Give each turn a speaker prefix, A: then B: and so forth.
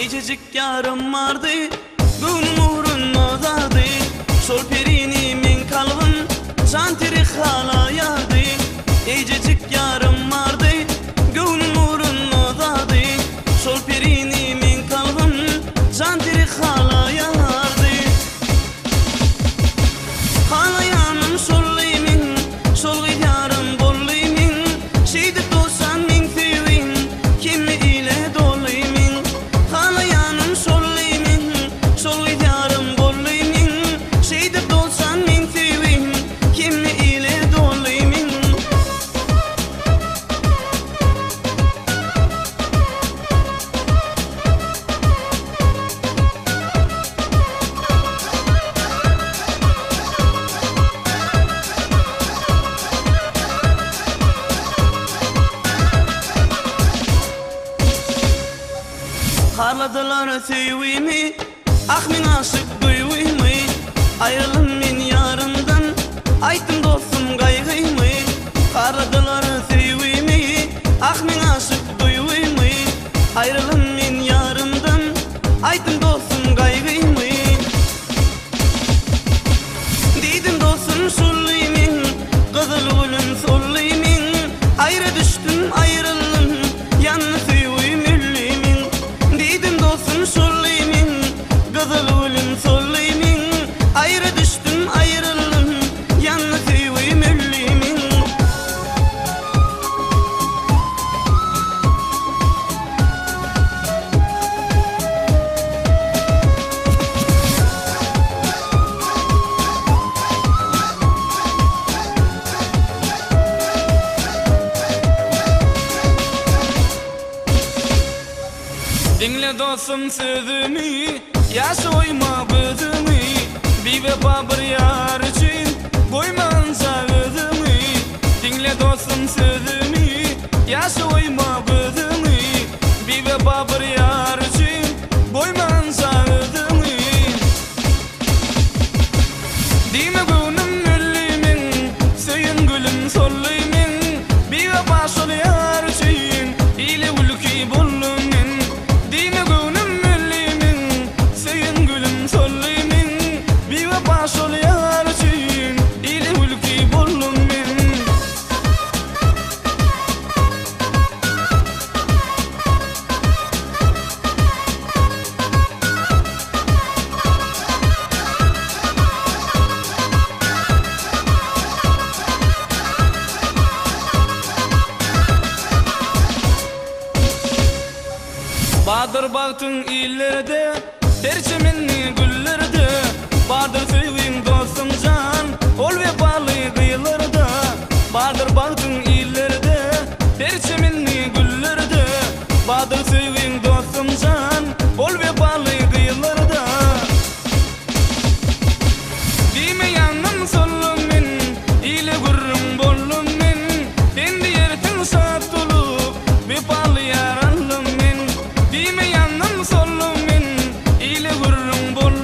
A: Ececik yarım vardı, gülmurun odadı. Sol perini min kalbim, jantiri hala yardı. Ececik yarım vardı, gülmurun odadı. Sol perini min kalbim, jantiri hala yardı. Hala yanım solluymin, sol gitarım bolluymin. Şeydi dolsan min sevin, kimi ile doluymin. Hala yanım solluymin, sol gitarım bolluymin. Şeydi dolsan min sevin, kimi ile doluymin. Harladılar sevimi, ah min aşık duyuymu. Ayrılım min yarımdan, aytım dostum kaygıyımı. Harladılar sevimi, ah min aşık duyuymu. Ayrılım min yarımdan, aytım dostum kaygıyımı. Dedim dostum solluymin, kızıl gülüm solluymin. Ayrı düştüm ayrıldım, yanlış sevim üllümin. Dedim dostum solluymin, kızıl gülüm solluymin. Ayrı düştüm ayrıldım, yanlış sevim üllümin. Dinle dostum sözümü, yaşayma gözümü. Bir vefa bir yar için koymansa özümü. Dinle dostum sözümü, yaşayma gözümü. Bir vefa bir yar için koymansa özümü. Dime gönlüm üllümin, söyün gülüm solluymin. Bir vefa sol yar için ile ülkeyi bullum. Dime gönlüm üllümin, söyün gülüm solluymin. Bir vefa sol yar için ile ülkeyi bullum min. Badır baktın illerde, terçemenli güllerde. Badır sevin dostum can, ol vefalı kıyılarda. Badır baktın illerde, terçemenli güllerde. Badır sevin dostum can, ol vefalı kıyılarda. Dime yanım sollum min, ile gurrum bollum min. Endi yertin saat olup, vefalı yarallım min. Dime yanım sollum min, ile gurrum bollum.